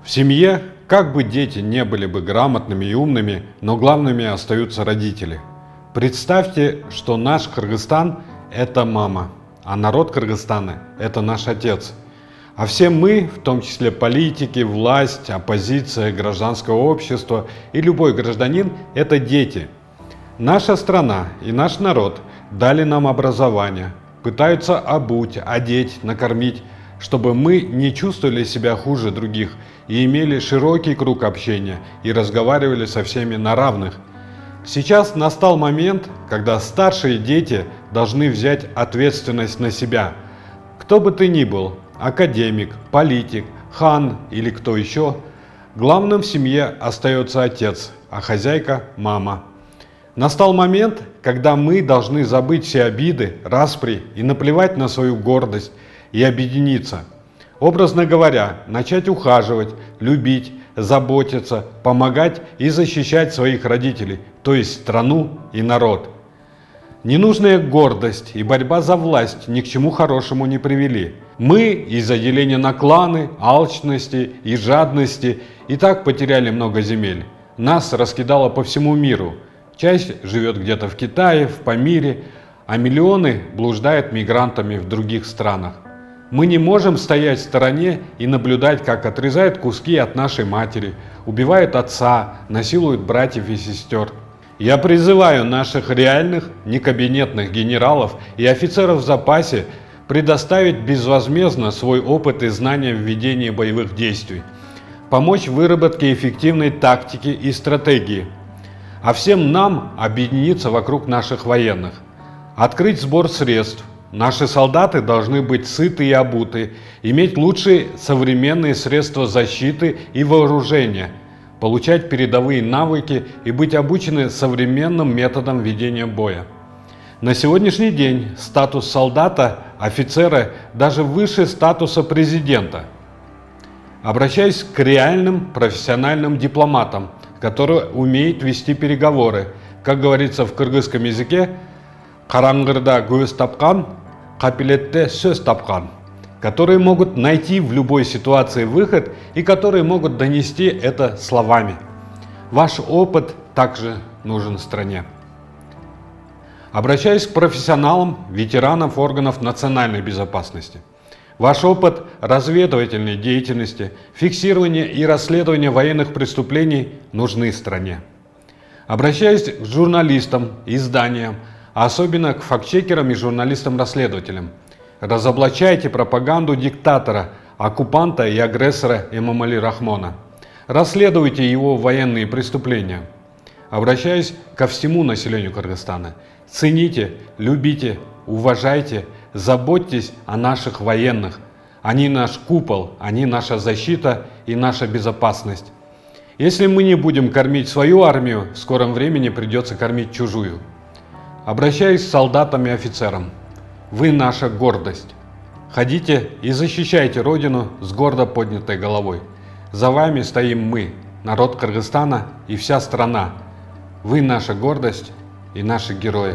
В семье, как бы дети не были бы грамотными и умными, но главными остаются родители. Представьте, что наш Кыргызстан – это мама, а народ Кыргызстана – это наш отец. А все мы, в том числе политики, власть, оппозиция, гражданское общество и любой гражданин – это дети. Наша страна и наш народ дали нам образование, пытаются обуть, одеть, накормить, чтобы мы не чувствовали себя хуже других и имели широкий круг общения и разговаривали со всеми на равных. Сейчас настал момент, когда старшие дети должны взять ответственность на себя. Кто бы ты ни был, академик, политик, хан или кто еще, главным в семье остается отец, а хозяйка – мама. Настал момент, когда мы должны забыть все обиды, распри и наплевать на свою гордость и объединиться. Образно говоря, начать ухаживать, любить, заботиться, помогать и защищать своих родителей, то есть страну и народ. Ненужная гордость и борьба за власть ни к чему хорошему не привели. Мы из-за деления на кланы, алчности и жадности и так потеряли много земель. Нас раскидало по всему миру. Часть живет где-то в Китае, в Памире, а миллионы блуждают мигрантами в других странах. Мы не можем стоять в стороне и наблюдать, как отрезают куски от нашей матери, убивают отца, насилуют братьев и сестер. Я призываю наших реальных, некабинетных генералов и офицеров в запасе предоставить безвозмездно свой опыт и знания в ведении боевых действий, помочь в выработке эффективной тактики и стратегии, а всем нам объединиться вокруг наших военных, открыть сбор средств. Наши солдаты должны быть сыты и обуты, иметь лучшие современные средства защиты и вооружения, получать передовые навыки и быть обучены современным методам ведения боя. На сегодняшний день статус солдата, офицера даже выше статуса президента. Обращаюсь к реальным профессиональным дипломатам, которые умеют вести переговоры. Как говорится в кыргызском языке, «Караңгырда көз тапкан, капилетте сөз тапкан», которые могут найти в любой ситуации выход и которые могут донести это словами. Ваш опыт также нужен стране. Обращаюсь к профессионалам, ветеранам органов национальной безопасности. Ваш опыт разведывательной деятельности, фиксирования и расследования военных преступлений нужны стране. Обращаюсь к журналистам, изданиям, а особенно к фактчекерам и журналистам-расследователям. Разоблачайте пропаганду диктатора, оккупанта и агрессора Эмомали Рахмона. Расследуйте его военные преступления. Обращаюсь ко всему населению Кыргызстана. Цените, любите, уважайте, заботьтесь о наших военных. Они наш купол, они наша защита и наша безопасность. Если мы не будем кормить свою армию, в скором времени придется кормить чужую. Обращаюсь к солдатам и офицерам. Вы наша гордость. Ходите и защищайте Родину с гордо поднятой головой. За вами стоим мы, народ Кыргызстана и вся страна. Вы наша гордость и наши герои.